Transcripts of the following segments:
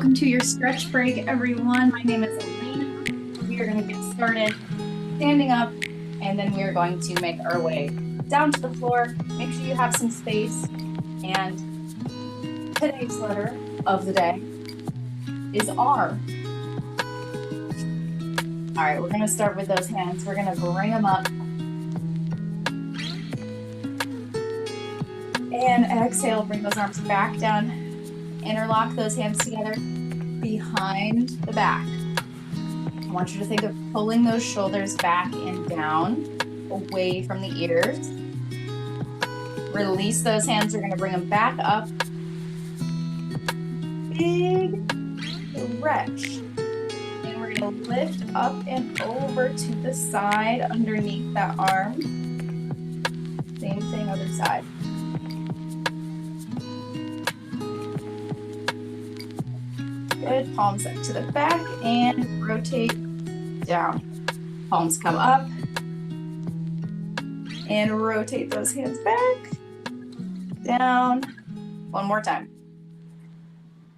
Welcome to your stretch break, everyone. My name is Elena. We are going to get started standing up, and then we are going to make our way down to the floor. Make sure you have some space. And today's letter of the day is R. All right, we're going to start with those hands. We're going to bring them up. And exhale, bring those arms back down. Interlock those hands together behind the back. I want you to think of pulling those shoulders back and down, away from the ears. Release those hands. We're going to bring them back up. Big stretch. And we're going to lift up and over to the side underneath that arm. Same thing, other side. Good, palms up to the back and rotate down. Palms come up and rotate those hands back, down. One more time.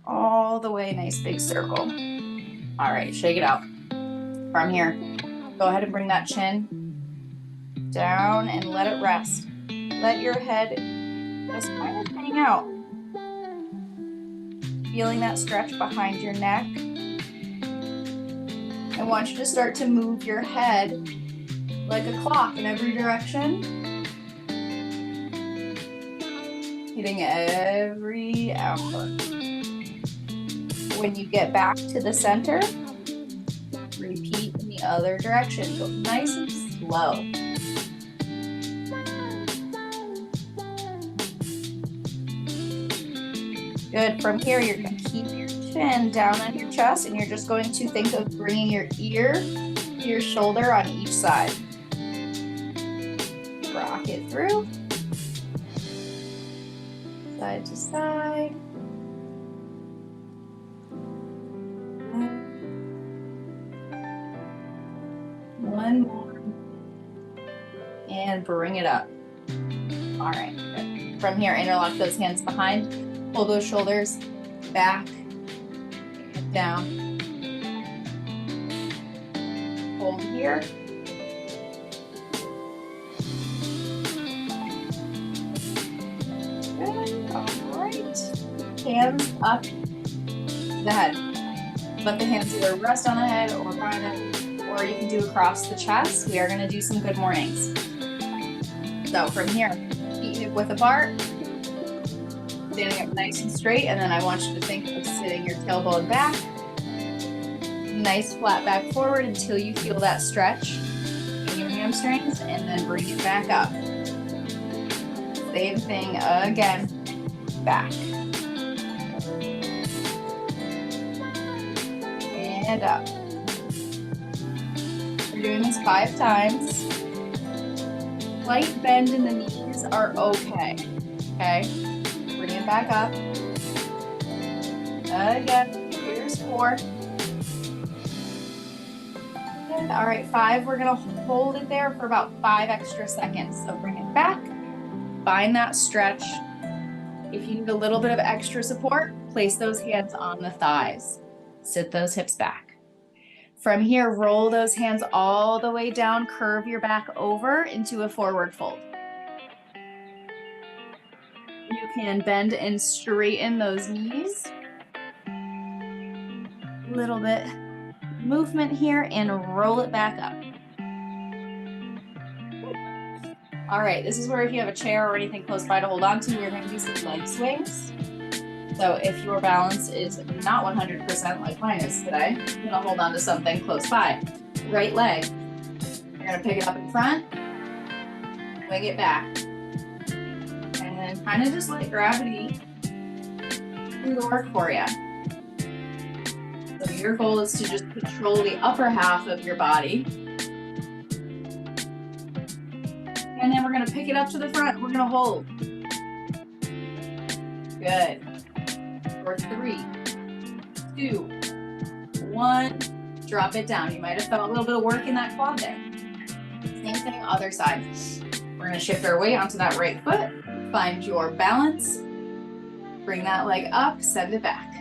All the way, nice big circle. All right, shake it out. From here, go ahead and bring that chin down and let it rest. Let your head just kind of hang out. Feeling that stretch behind your neck. I want you to start to move your head like a clock in every direction. Hitting every hour. When you get back to the center, repeat in the other direction. Go nice and slow. Good. From here, you're going to keep your chin down on your chest, and you're just going to think of bringing your ear to your shoulder on each side. Rock it through. Side to side. One more. And bring it up. All right. Good. From here, interlock those hands behind. Pull those shoulders back and down. Hold here. Good. All right. Hands up the head. Let the hands either rest on the head or or you can do across the chest. We are going to do some good mornings. So from here, feet hip width apart. Standing up nice and straight, and then I want you to think of sitting your tailbone back. Nice flat back forward until you feel that stretch in your hamstrings, and then bring it back up. Same thing again, back. And up. We're doing this 5 times. Slight bend in the knees are okay, okay? Bring it back up. Again, here's 4. Good. All right, 5. We're gonna hold it there for about 5 extra seconds. So bring it back, find that stretch. If you need a little bit of extra support, place those hands on the thighs. Sit those hips back. From here, roll those hands all the way down, curve your back over into a forward fold. You can bend and straighten those knees. Little bit movement here and roll it back up. All right, this is where if you have a chair or anything close by to hold on to, we're going to do some leg swings. So if your balance is not 100% like mine is today, you're going to hold on to something close by. Right leg. You're going to pick it up in front, wing it back. And then kind of just let gravity do the work for you. So your goal is to just control the upper half of your body. And then we're going to pick it up to the front. We're going to hold. Good. For 3, 2, 1. Drop it down. You might have felt a little bit of work in that quad there. Same thing, other side. We're going to shift our weight onto that right foot. Find your balance. Bring that leg up, send it back.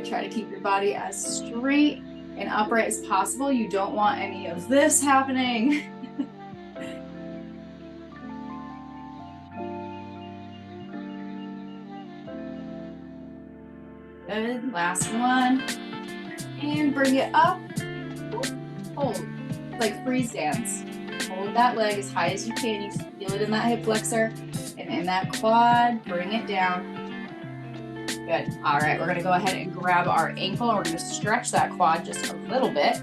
Try to keep your body as straight and upright as possible. You don't want any of this happening. Good, last one. And bring it up. Hold, like freeze dance. Hold that leg as high as you can. You feel it in that hip flexor and in that quad. Bring it down. Good. All right, we're gonna go ahead and grab our ankle and we're gonna stretch that quad just a little bit.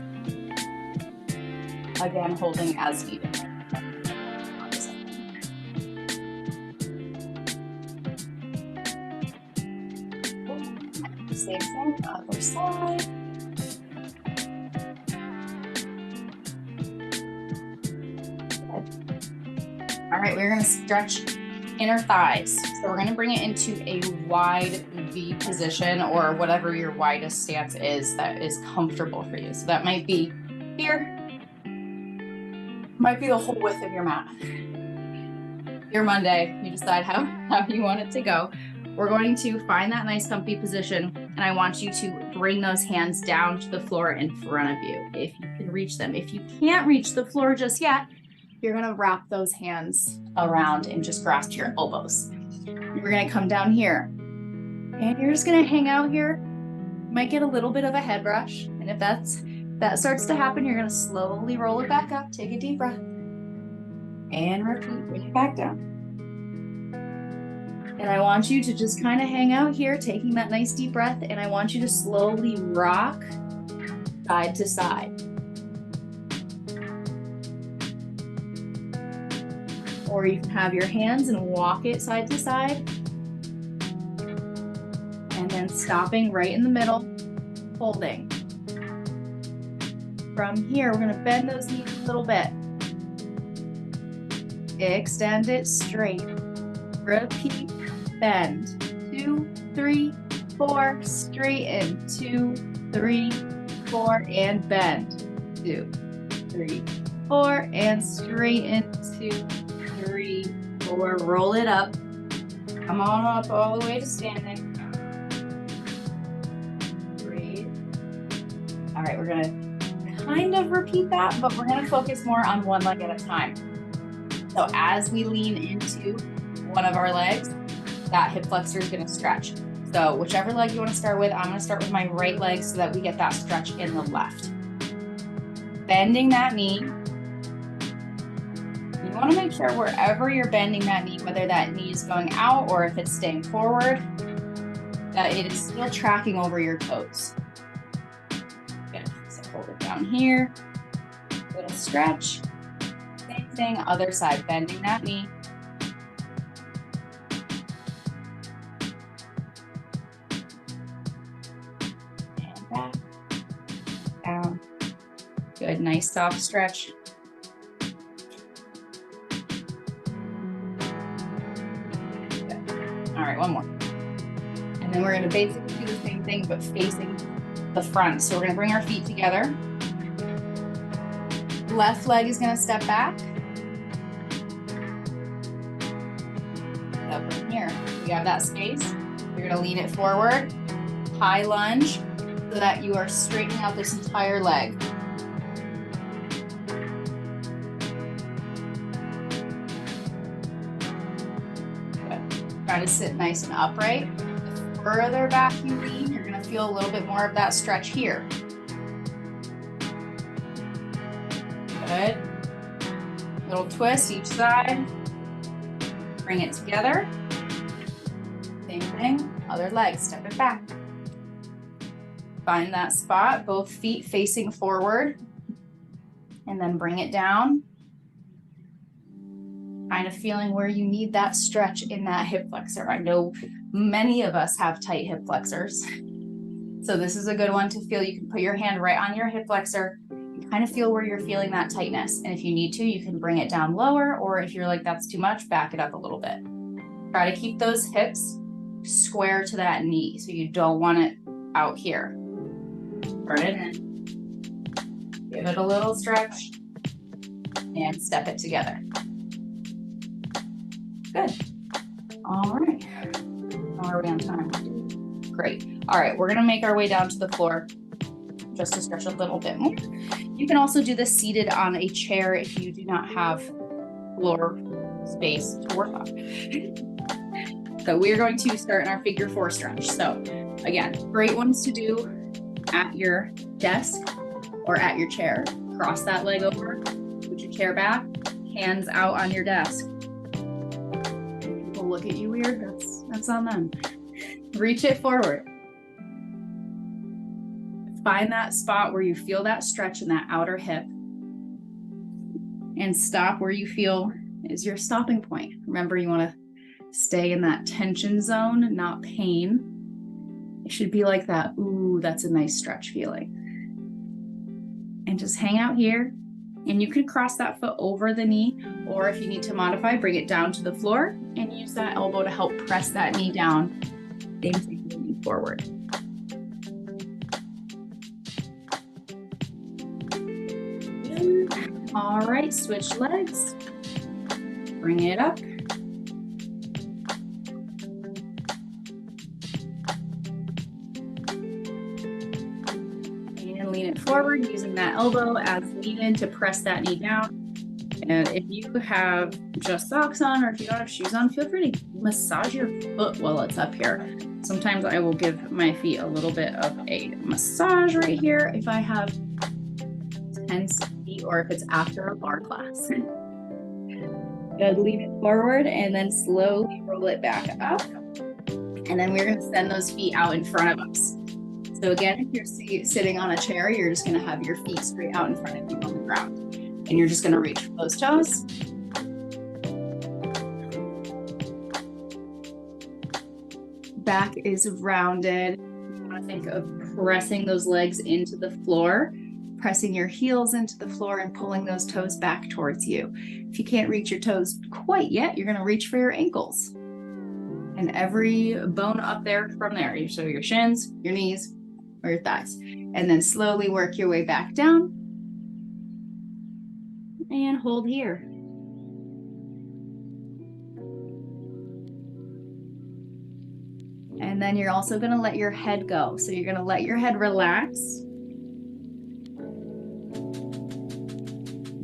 Again, holding as needed. Same thing, other side. Good. All right, we're gonna stretch inner thighs. So we're gonna bring it into a wide V position or whatever your widest stance is that is comfortable for you. So that might be here, might be the whole width of your mat. Your Monday, you decide how you want it to go. We're going to find that nice comfy position, and I want you to bring those hands down to the floor in front of you if you can reach them. If you can't reach the floor just yet, you're gonna wrap those hands around and just grasp your elbows. We're gonna come down here, and you're just gonna hang out here. You might get a little bit of a head rush, and if that starts to happen, you're gonna slowly roll it back up, take a deep breath, and repeat, bring it back down. And I want you to just kind of hang out here, taking that nice deep breath, and I want you to slowly rock side to side. Or you can have your hands and walk it side to side. And then stopping right in the middle, holding. From here, we're gonna bend those knees a little bit. Extend it straight. Repeat, bend. 2, 3, 4, straighten. 2, 3, 4, and bend. 2, 3, 4, and straighten. 2, 3, 4, roll it up. Come on up all the way to standing. Breathe. All right, we're gonna kind of repeat that, but we're gonna focus more on one leg at a time. So as we lean into one of our legs, that hip flexor is gonna stretch. So whichever leg you wanna start with, I'm gonna start with my right leg so that we get that stretch in the left. Bending that knee. You wanna make sure wherever you're bending that knee, whether that knee is going out or if it's staying forward, that it is still tracking over your toes. Good, so hold it down here, little stretch. Same thing, other side, bending that knee. And back, down. Good, nice soft stretch. Good. All right, one more. And then we're gonna basically do the same thing, but facing the front. So we're gonna bring our feet together. Left leg is gonna step back. So from here, you have that space. You're gonna lean it forward, high lunge, so that you are straightening out this entire leg. Good. Try to sit nice and upright. The further back you lean, you're gonna feel a little bit more of that stretch here. Good. Little twist each side. Bring it together. Same thing, other leg, step it back. Find that spot, both feet facing forward. And then bring it down. Kind of feeling where you need that stretch in that hip flexor. I know many of us have tight hip flexors. So this is a good one to feel. You can put your hand right on your hip flexor. Kind of feel where you're feeling that tightness. And if you need to, you can bring it down lower, or if you're like, that's too much, back it up a little bit. Try to keep those hips square to that knee. So you don't want it out here. Turn it in. Give it a little stretch and step it together. Good. All right. How are we on time? Great. All right, we're gonna make our way down to the floor just to stretch a little bit more. You can also do this seated on a chair if you do not have floor space to work on. So we're going to start in our figure 4 stretch. So again, great ones to do at your desk or at your chair. Cross that leg over, put your chair back, hands out on your desk. People look at you weird, that's on them. Reach it forward. Find that spot where you feel that stretch in that outer hip and stop where you feel is your stopping point. Remember, you want to stay in that tension zone, not pain. It should be like that. Ooh, that's a nice stretch feeling. And just hang out here. And you can cross that foot over the knee, or if you need to modify, bring it down to the floor and use that elbow to help press that knee down. Same thing, moving forward. All right, switch legs. Bring it up. And lean it forward using that elbow as needed to press that knee down. And if you have just socks on or if you don't have shoes on, feel free to massage your foot while it's up here. Sometimes I will give my feet a little bit of a massage right here if I have tense feet or if it's after a bar class. Good, lean it forward and then slowly roll it back up. And then we're gonna send those feet out in front of us. So again, if you're sitting on a chair, you're just gonna have your feet straight out in front of you on the ground. And you're just gonna reach for those toes. Back is rounded. You wanna think of pressing those legs into the floor, pressing your heels into the floor and pulling those toes back towards you. If you can't reach your toes quite yet, you're gonna reach for your ankles. And every bone up there from there. So your shins, your knees, or your thighs. And then slowly work your way back down. And hold here. And then you're also gonna let your head go. So you're gonna let your head relax.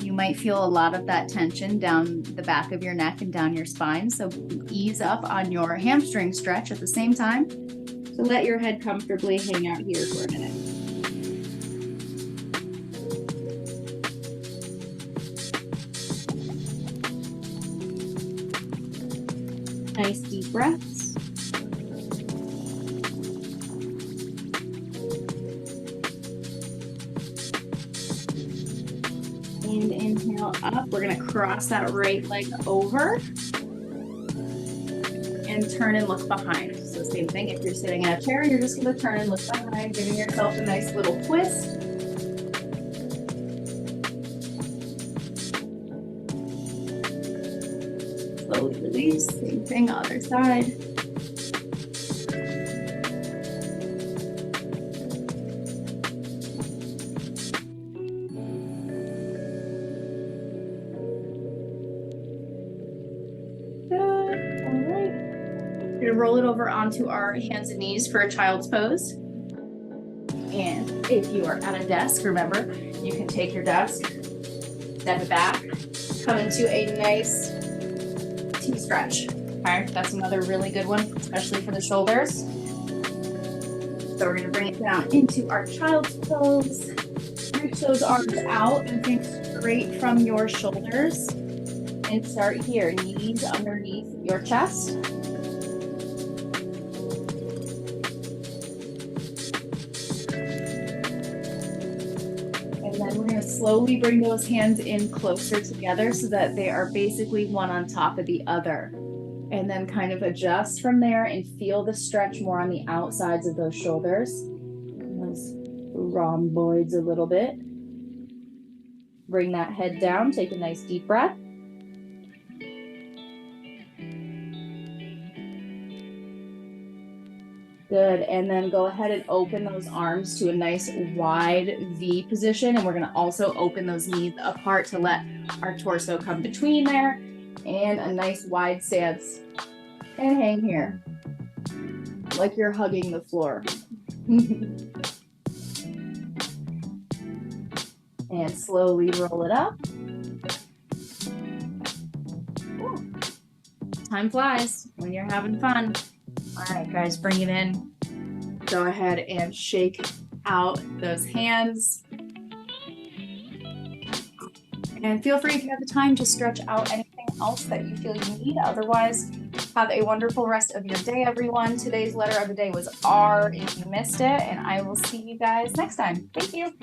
You might feel a lot of that tension down the back of your neck and down your spine. So ease up on your hamstring stretch at the same time. So let your head comfortably hang out here for a minute. Nice deep breaths. And inhale up. We're going to cross that right leg over and turn and look behind. So same thing, if you're sitting in a chair, you're just going to turn and look behind, giving yourself a nice little twist. Slowly release, same thing, other side. We're going to roll it over onto our hands and knees for a child's pose. And if you are at a desk, remember, you can take your desk, step it back, come into a nice T-stretch. Okay, that's another really good one, especially for the shoulders. So we're going to bring it down into our child's pose. Reach those arms out and think straight from your shoulders. And start here, knees underneath your chest. And then we're going to slowly bring those hands in closer together so that they are basically one on top of the other. And then kind of adjust from there and feel the stretch more on the outsides of those shoulders. Those rhomboids a little bit. Bring that head down, take a nice deep breath. Good, and then go ahead and open those arms to a nice wide V position. And we're gonna also open those knees apart to let our torso come between there. And a nice wide stance. And hang here. like you're hugging the floor. And slowly roll it up. Ooh. Time flies when you're having fun. All right, guys, bring it in. Go ahead and shake out those hands. And feel free, if you have the time, to stretch out anything else that you feel you need. Otherwise, have a wonderful rest of your day, everyone. Today's letter of the day was R if you missed it, and I will see you guys next time. Thank you.